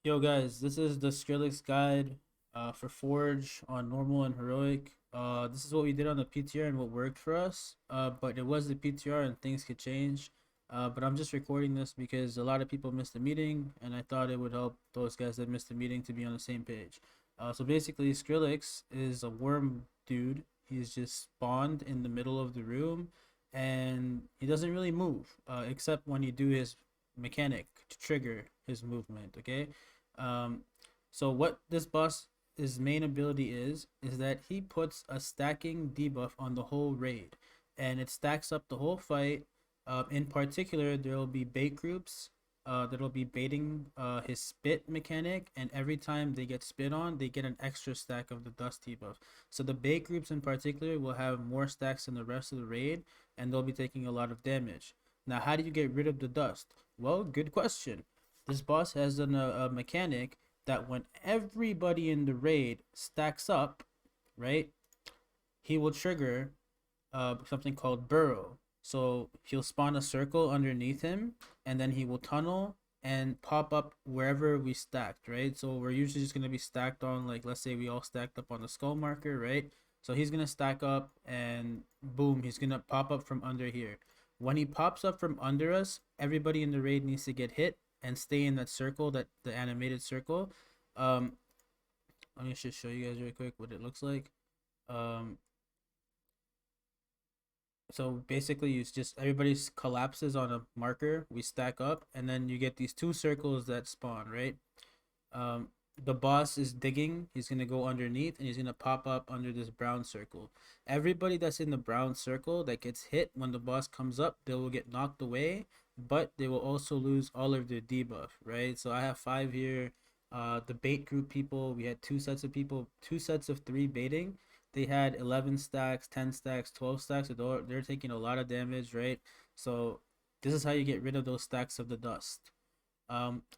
Yo guys, this is the Skolex guide for Forge on normal and heroic. This is what we did on the PTR and what worked for us. But it was the PTR and things could change. But I'm just recording this because a lot of people missed the meeting, and I thought it would help those guys that missed the meeting to be on the same page. So basically, Skrillex is a worm dude. He's just spawned in the middle of the room, and he doesn't really move, except when you do his mechanic to trigger his movement. Okay. um, so what this boss his main ability is that he puts a stacking debuff on the whole raid, and it stacks up the whole fight. In particular, there will be bait groups that'll be baiting his spit mechanic, and every time they get spit on, they get an extra stack of the dust debuff. So the bait groups in particular will have more stacks than the rest of the raid, and they'll be taking a lot of damage. Now, how do you get rid of the dust? Well, good question. This boss has a mechanic that when everybody in the raid stacks up, right, he will trigger something called burrow. So he'll spawn a circle underneath him, and then he will tunnel and pop up wherever we stacked, right? So we're usually just gonna be stacked on, like, let's say we all stacked up on the skull marker, right? So he's gonna stack up, and boom, he's gonna pop up from under here. When he pops up from under us, everybody in the raid needs to get hit and stay in that circle, that the animated circle. Um, Let me just show you guys real quick what it looks like. Um, so basically, it's just everybody collapses on a marker. We stack up, and then you get these two circles that spawn, right? Um, the boss is digging. He's gonna go underneath, and he's gonna pop up under this brown circle. Everybody that's in the brown circle that gets hit when the boss comes up, they will get knocked away, but they will also lose all of their debuff, right? So I have five here. The bait group people, we had two sets of people, two sets of three baiting. They had 11 stacks, 10 stacks, 12 stacks. So they're taking a lot of damage, right? So this is how you get rid of those stacks of the dust.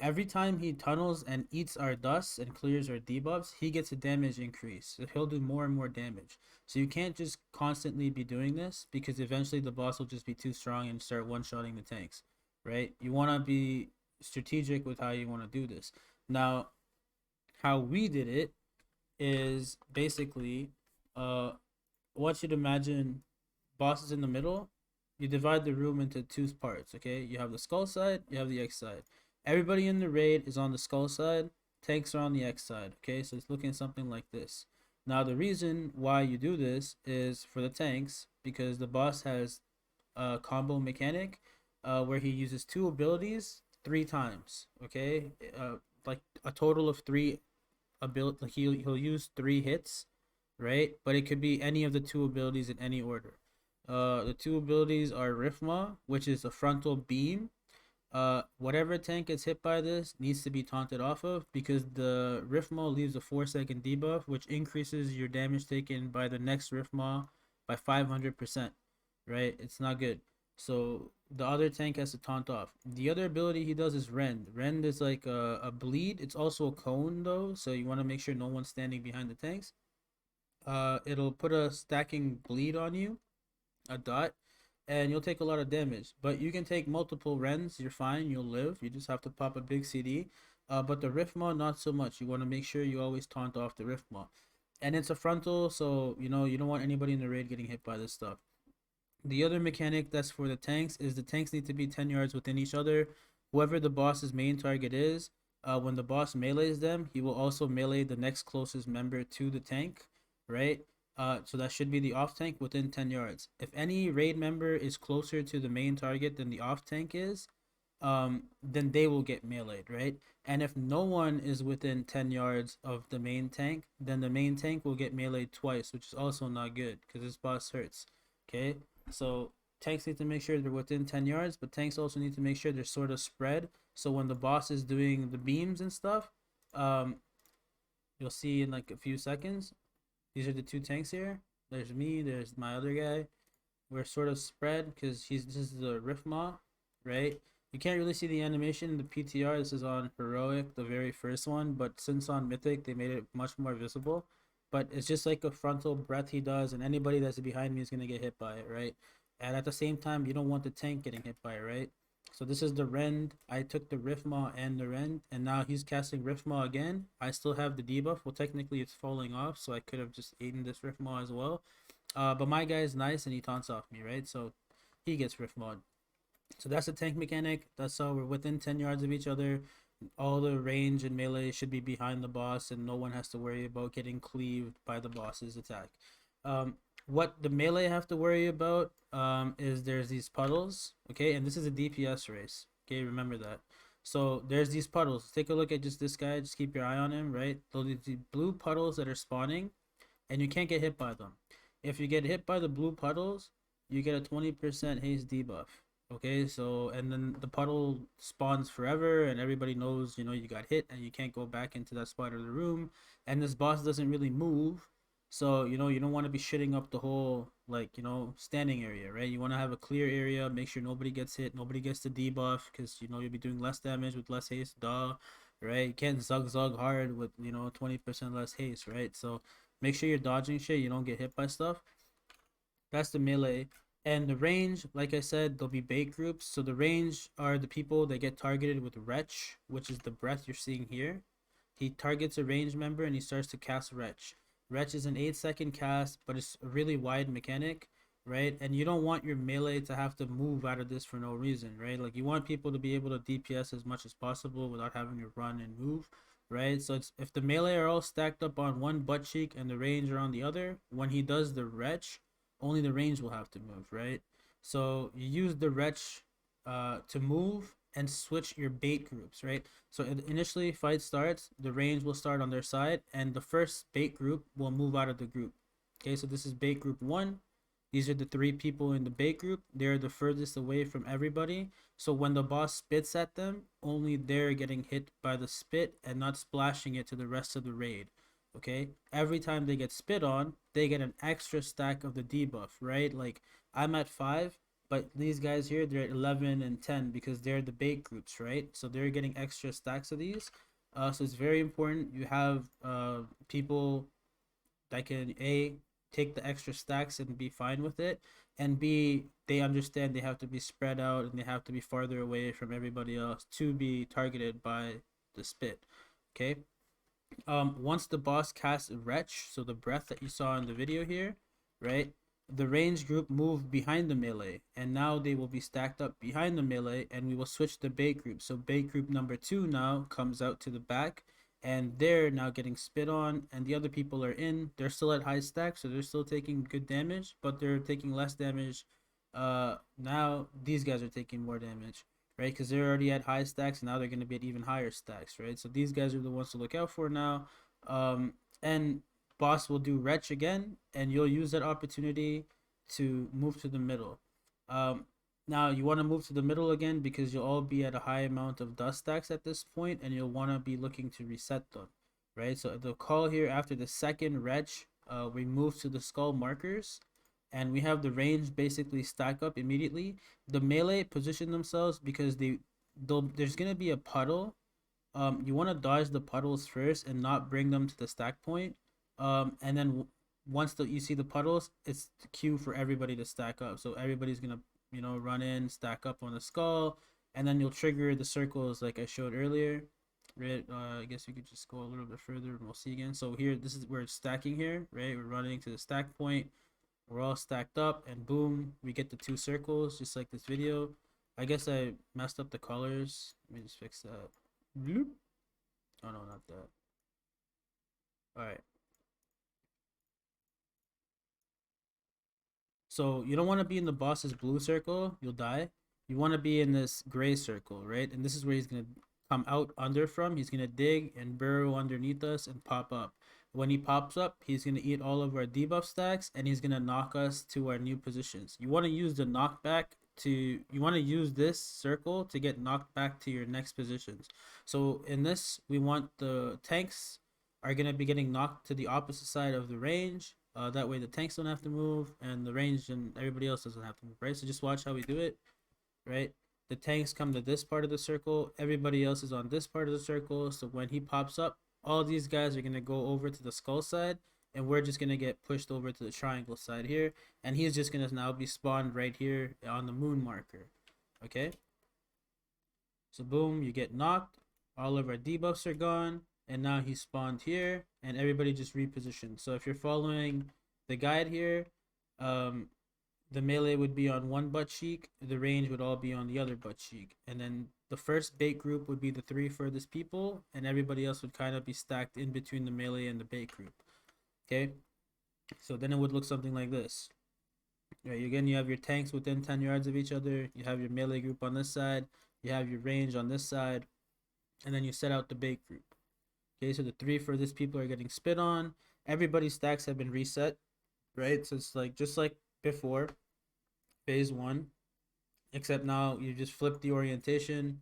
Every time he tunnels and eats our dust and clears our debuffs, he gets a damage increase. So he'll do more and more damage. So you can't just constantly be doing this, because eventually the boss will just be too strong and start one-shotting the tanks, right? You want to be strategic with how you want to do this. Now, how we did it is basically, I want you to imagine bosses in the middle. You divide the room into two parts, okay? You have the skull side, you have the X side. Everybody in the raid is on the skull side, tanks are on the X side, okay? So it's looking something like this. Now, the reason why you do this is for the tanks, because the boss has a combo mechanic where he uses two abilities three times, okay? Like a total of three ability. Like he'll use three hits, right? But it could be any of the two abilities in any order. The two abilities are Rifma, which is a frontal beam. Whatever tank gets hit by this needs to be taunted off of, because the Rifma leaves a 4-second debuff, which increases your damage taken by the next Rifma by 500%. Right? It's not good. So the other tank has to taunt off. The other ability he does is Rend. Rend is like a bleed. It's also a cone though, so you want to make sure no one's standing behind the tanks. It'll put a stacking bleed on you, a dot, and you'll take a lot of damage. But you can take multiple Rens, you're fine, you'll live. You just have to pop a big CD. But the Riftmaw, not so much. You want to make sure you always taunt off the Riftmaw. And it's a frontal, so you know you don't want anybody in the raid getting hit by this stuff. The other mechanic that's for the tanks is the tanks need to be 10 yards within each other. Whoever the boss's main target is, when the boss melees them, he will also melee the next closest member to the tank, right? So that should be the off tank within 10 yards. If any raid member is closer to the main target than the off tank is, then they will get meleeed, right? And if no one is within 10 yards of the main tank, then the main tank will get meleeed twice, which is also not good because this boss hurts. Okay, so tanks need to make sure they're within 10 yards, but tanks also need to make sure they're sort of spread. So when the boss is doing the beams and stuff, um, you'll see in like a few seconds, these are the two tanks here. There's me, there's my other guy. We're sort of spread because this is the Riftmaw, right? You can't really see the animation in the PTR. This is on Heroic, the very first one, but since on Mythic, they made it much more visible. But it's just like a frontal breath he does, and anybody that's behind me is gonna get hit by it, right? And at the same time, you don't want the tank getting hit by it, right? So this is the Rend. I took the Riftmaw and the Rend, and now he's casting Riftmaw again. I still have the debuff. Well, technically it's falling off, so I could have just eaten this Riftmaw as well. But my guy is nice and he taunts off me, right? So he gets Riftmaw. So that's a tank mechanic. That's how we're within 10 yards of each other. All the range and melee should be behind the boss, and no one has to worry about getting cleaved by the boss's attack. What the melee have to worry about is there's these puddles, okay? And this is a DPS race, okay? Remember that. So there's these puddles. Take a look at just this guy. Just keep your eye on him, right? Those the blue puddles that are spawning, and you can't get hit by them. If you get hit by the blue puddles, you get a 20% haste debuff. Okay, so and then the puddle spawns forever, and everybody knows, you got hit, and you can't go back into that spot of the room. And this boss doesn't really move, so you don't want to be shitting up the whole standing area, right? You want to have a clear area, make sure nobody gets hit, nobody gets the debuff, because you'll be doing less damage with less haste, right? You can't zug hard with 20% less haste, right? So make sure you're dodging shit, you don't get hit by stuff. That's the melee. And the range, like I said, there'll be bait groups. So the range are the people that get targeted with Wretch, which is the breath you're seeing here. He targets a range member and he starts to cast Wretch. Wretch is an 8-second cast, but it's a really wide mechanic, right? And you don't want your melee to have to move out of this for no reason, right? Like, you want people to be able to DPS as much as possible without having to run and move, right? So if the melee are all stacked up on one butt cheek and the range are on the other, when he does the Wretch, only the range will have to move, right? So you use the Wretch to move and switch your bait groups, right? So initially fight starts, the range will start on their side, and the first bait group will move out of the group. Okay, so this is bait group 1. These are the 3 people in the bait group. They're the furthest away from everybody. So when the boss spits at them, only they're getting hit by the spit and not splashing it to the rest of the raid. Okay, every time they get spit on, they get an extra stack of the debuff, right? Like, I'm at 5, but these guys here, they're at 11 and 10 because they're the bait groups, right? So they're getting extra stacks of these. So it's very important you have people that can A, take the extra stacks and be fine with it, and B, they understand they have to be spread out and they have to be farther away from everybody else to be targeted by the spit. Okay, once the boss casts Wretch, so the breath that you saw in the video here, right? The range group moved behind the melee, and now they will be stacked up behind the melee, and we will switch the bait group. So bait group number 2 now comes out to the back, and they're now getting spit on, and the other people are in. They're still at high stack, so they're still taking good damage, but they're taking less damage. Now these guys are taking more damage, right? Because they're already at high stacks, and now they're going to be at even higher stacks, right? So these guys are the ones to look out for now. And boss will do Wretch again, and you'll use that opportunity to move to the middle. Now you want to move to the middle again because you'll all be at a high amount of dust stacks at this point, and you'll want to be looking to reset them, right? So the call here after the second Wretch, we move to the skull markers, and we have the range basically stack up immediately. The melee position themselves because there's gonna be a puddle. You want to dodge the puddles first and not bring them to the stack point. And then once you see the puddles, it's the cue for everybody to stack up. So everybody's gonna run in, stack up on the skull, and then you'll trigger the circles like I showed earlier. Right? I guess we could just go a little bit further and we'll see again. So here, this is where it's stacking here, right? We're running to the stack point. We're all stacked up, and boom, we get the 2 circles, just like this video. I guess I messed up the colors. Let me just fix that. Bloop. Oh no, not that. Alright. So you don't want to be in the boss's blue circle, you'll die. You want to be in this gray circle, right? And this is where he's going to come out under from. He's going to dig and burrow underneath us and pop up. When he pops up, he's going to eat all of our debuff stacks, and he's going to knock us to our new positions. You want to use the knockback you want to use this circle to get knocked back to your next positions. So in this, we want the tanks are going to be getting knocked to the opposite side of the range. That way the tanks don't have to move, and the range and everybody else doesn't have to move, right? So just watch how we do it, right? The tanks come to this part of the circle. Everybody else is on this part of the circle. So when he pops up, all these guys are going to go over to the skull side, and we're just going to get pushed over to the triangle side here. And he's just going to now be spawned right here on the moon marker, okay? So boom, you get knocked. All of our debuffs are gone, and now he spawned here, and everybody just repositioned. So if you're following the guide here, um, the melee would be on one butt cheek, the range would all be on the other butt cheek, and then the first bait group would be the three furthest people, and everybody else would kind of be stacked in between the melee and the bait group. Okay, so then it would look something like this. Right, again, you have your tanks within 10 yards of each other, you have your melee group on this side, you have your range on this side, and then you set out the bait group. Okay, so the three furthest people are getting spit on. Everybody's stacks have been reset, right? So it's like just like before, phase one, except now you just flip the orientation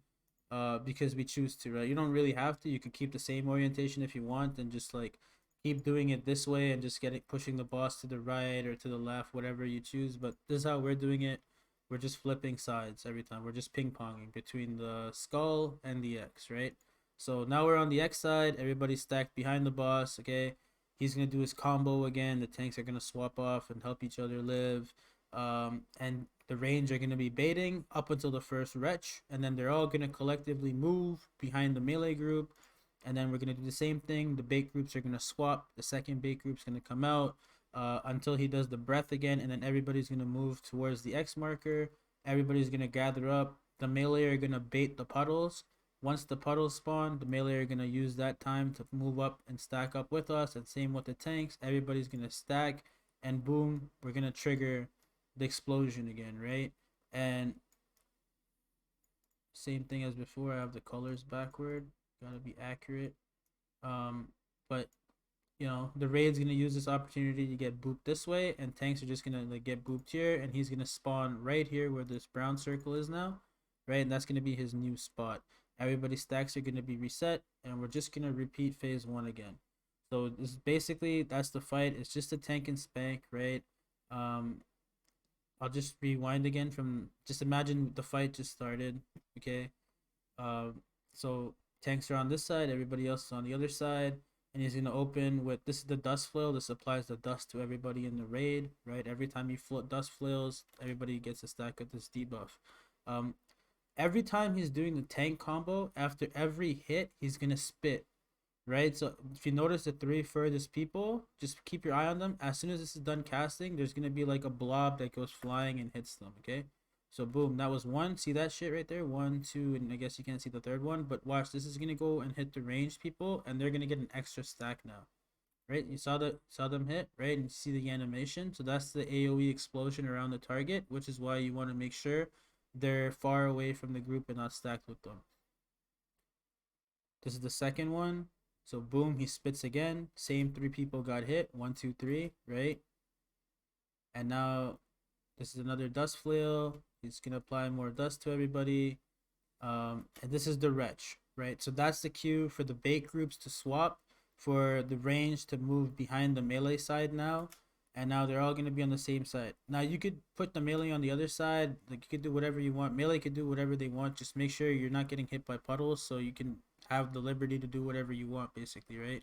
because we choose to, right? You don't really have to. You could keep the same orientation if you want and just like keep doing it this way and just pushing the boss to the right or to the left, whatever you choose. But this is how we're doing it. We're just flipping sides every time. We're just ping ponging between the skull and the X, right? So now we're on the X side. Everybody's stacked behind the boss. Okay, he's gonna do his combo again. The tanks are gonna swap off and help each other live. And the range are gonna be baiting up until the first wretch, and then they're all gonna collectively move behind the melee group. And then we're gonna do the same thing. The bait groups are gonna swap. The second bait group's gonna come out until he does the breath again, and then everybody's gonna move towards the X marker. Everybody's gonna gather up. The melee are gonna bait the puddles. Once the puddles spawn, the melee are gonna use that time to move up and stack up with us, and same with the tanks. Everybody's gonna stack, and boom, we're gonna trigger the explosion again, right? And same thing as before. I have the colors backward. Gotta be accurate. But you know, the raid's gonna use this opportunity to get booped this way, and tanks are just gonna like get booped here, and he's gonna spawn right here where this brown circle is now, right? And that's gonna be his new spot. Everybody's stacks are gonna be reset, and we're just gonna repeat phase one again. So this is basically that's the fight. It's just a tank and spank, right? I'll just rewind again from just imagine the fight just started. Okay. So tanks are on this side, everybody else is on the other side, and he's gonna open with this is the dust flail. This applies the dust to everybody in the raid, right? Every time you float dust flails, everybody gets a stack of this debuff. Every time he's doing the tank combo, after every hit, he's gonna spit, right? So if you notice the three furthest people, just keep your eye on them. As soon as this is done casting, there's gonna be like a blob that goes flying and hits them. Okay, so boom, that was one. See that shit right there? One, two, and I guess you can't see the third one, but watch, this is gonna go and hit the ranged people, and they're gonna get an extra stack now, right? You saw them hit, right? And you see the animation. So that's the AoE explosion around the target, which is why you want to make sure they're far away from the group and not stacked with them. This is the second one. So boom, he spits again. Same three people got hit. One, two, three, right? And now this is another dust flail. He's gonna apply more dust to everybody. And this is the wretch, right? So that's the cue for the bait groups to swap, for the range to move behind the melee side now. And now they're all gonna be on the same side. Now you could put the melee on the other side. Like you could do whatever you want. Melee could do whatever they want. Just make sure you're not getting hit by puddles, so you can have the liberty to do whatever you want, basically, right?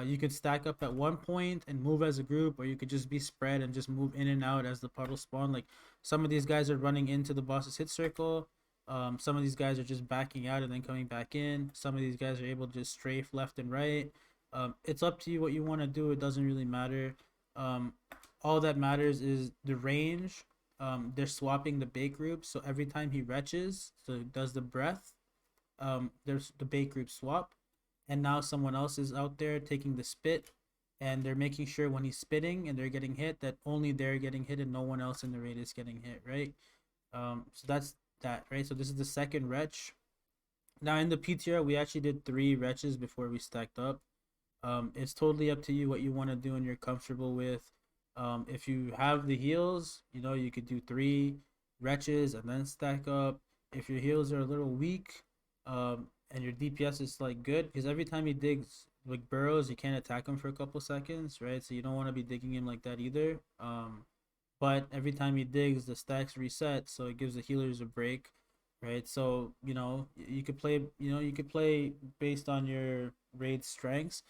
You could stack up at one point and move as a group, or you could just be spread and just move in and out as the puddles spawn. Like some of these guys are running into the boss's hit circle. Some of these guys are just backing out and then coming back in. Some of these guys are able to just strafe left and right. It's up to you what you want to do. It doesn't really matter. All that matters is the range. They're swapping the bait group, so every time he retches, so does the breath, there's the bait group swap, and now someone else is out there taking the spit, and they're making sure when he's spitting and they're getting hit that only they're getting hit and no one else in the raid is getting hit, right? So that's that, right? So this is the second retch. Now in the PTR we actually did 3 retches before we stacked up. It's totally up to you what you want to do and you're comfortable with. If you have the heals, you know, you could do 3 retches and then stack up. If your heals are a little weak, and your DPS is like good, because every time he digs like burrows, you can't attack him for a couple seconds, right? So you don't want to be digging him like that either. But every time he digs, the stacks reset, so it gives the healers a break, right? So you know you could play, based on your raid strengths.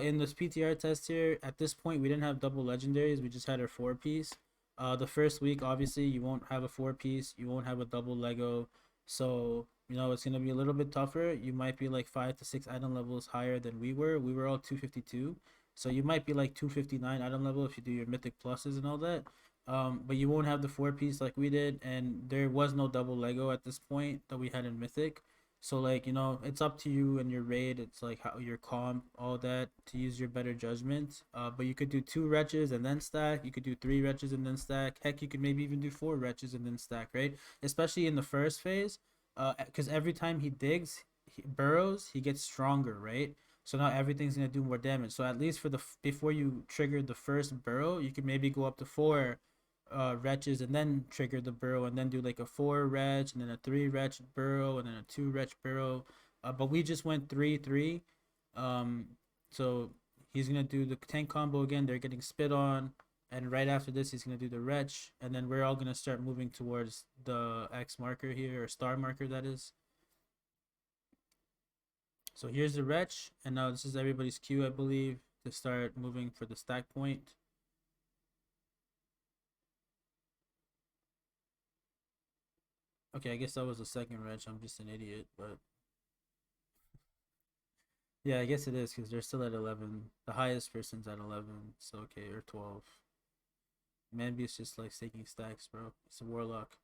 In this PTR test here, at this point we didn't have double legendaries, we just had our 4-piece. The first week obviously you won't have a 4-piece, you won't have a double Lego, so you know, it's gonna be a little bit tougher. You might be like 5 to 6 item levels higher than we were. We were all 252, so you might be like 259 item level if you do your mythic pluses and all that. But you won't have the 4 piece like we did, and there was no double Lego at this point that we had in mythic. So like, you know, it's up to you and your raid. It's like how your comp, all that, to use your better judgment. But you could do 2 wretches and then stack. You could do 3 wretches and then stack. Heck, you could maybe even do 4 wretches and then stack, right? Especially in the first phase, because every time he digs, burrows, he gets stronger, right? So now everything's gonna do more damage. So at least for the before you trigger the first burrow, you can maybe go up to 4 wretches and then trigger the burrow and then do like a 4 wretch and then a 3 wretch burrow and then a 2 wretch burrow. But we just went 3-3. Um, so he's gonna do the tank combo again. They're getting spit on, and right after this, he's gonna do the wretch, and then we're all gonna start moving towards the X marker here, or star marker that is. So here's the wretch, and now this is everybody's cue, I believe, to start moving for the stack point. Okay, I guess that was the second wretch. I'm just an idiot, but yeah, I guess it is because they're still at 11. The highest person's at 11, so okay, or 12. Manby's just like staking stacks, bro. It's a warlock.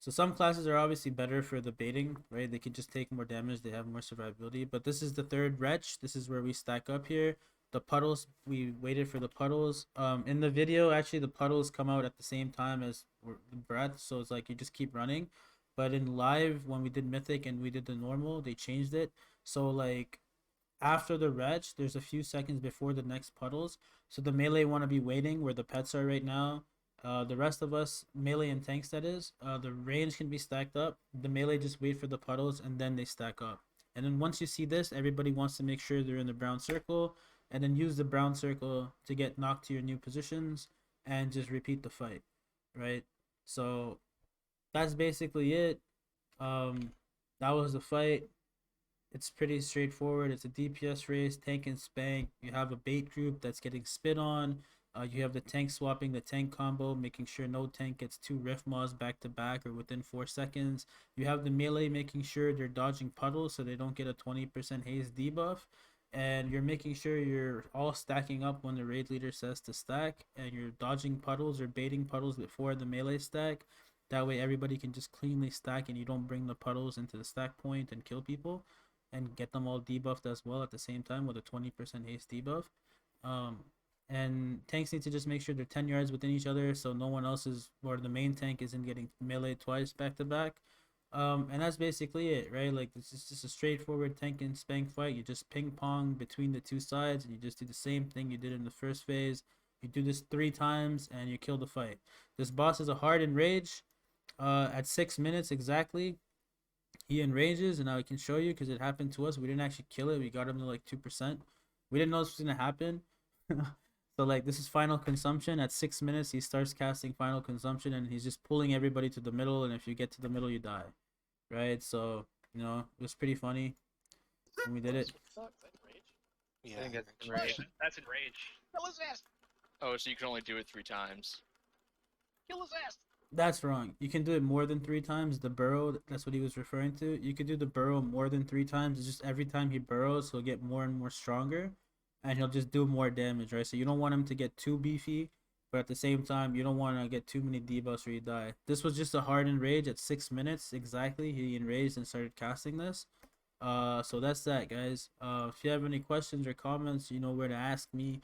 So some classes are obviously better for the baiting, right? They can just take more damage, they have more survivability. But this is the third wretch. This is where we stack up here. The puddles, we waited for the puddles. In the video, actually, the puddles come out at the same time as the breath, so it's like you just keep running. But in live, when we did mythic and we did the normal, they changed it. So like after the wretch, there's a few seconds before the next puddles. So the melee want to be waiting where the pets are right now. The rest of us, melee and tanks, that is, the range can be stacked up. The melee just wait for the puddles and then they stack up. And then once you see this, everybody wants to make sure they're in the brown circle and then use the brown circle to get knocked to your new positions and just repeat the fight, right? So that's basically it. Um, that was the fight. It's pretty straightforward. It's a DPS race, tank and spank. You have a bait group that's getting spit on. You have the tank swapping the tank combo, making sure no tank gets 2 rift mods back to back or within 4 seconds. You have the melee making sure they're dodging puddles so they don't get a 20% haze debuff. And you're making sure you're all stacking up when the raid leader says to stack, and you're dodging puddles or baiting puddles before the melee stack. That way everybody can just cleanly stack and you don't bring the puddles into the stack point and kill people and get them all debuffed as well at the same time with a 20% haste debuff. Um, and tanks need to just make sure they're 10 yards within each other so no one else is, or the main tank isn't getting melee twice back to back. And that's basically it, right? Like, this is just a straightforward tank and spank fight. You just ping pong between the two sides and you just do the same thing you did in the first phase. You do this 3 times and you kill the fight. This boss is a hard enrage. At 6 minutes exactly, he enrages, and now I can show you because it happened to us. We didn't actually kill it. We got him to like 2%. We didn't know this was gonna happen. So like, this is final consumption. At 6 minutes, he starts casting final consumption, and he's just pulling everybody to the middle. And if you get to the middle, you die, right? So you know, it was pretty funny when we did it. Yeah, I think that's actually. enrage. That's enrage. Kill his ass! Oh, so you can only do it 3 times. Kill his ass! That's wrong. You can do it more than 3 times. The burrow, that's what he was referring to. You could do the burrow more than 3 times. It's just every time he burrows, he'll get more and more stronger, and he'll just do more damage, right? So you don't want him to get too beefy, but at the same time, you don't want to get too many debuffs or you die. This was just a hard enrage at 6 minutes exactly. He enraged and started casting this. So that's that, guys. If you have any questions or comments, you know where to ask me.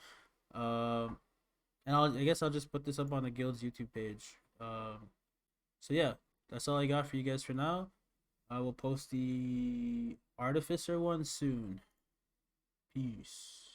And I guess I'll just put this up on the guild's YouTube page. So yeah, that's all I got for you guys for now. I will post the Artificer one soon. Peace.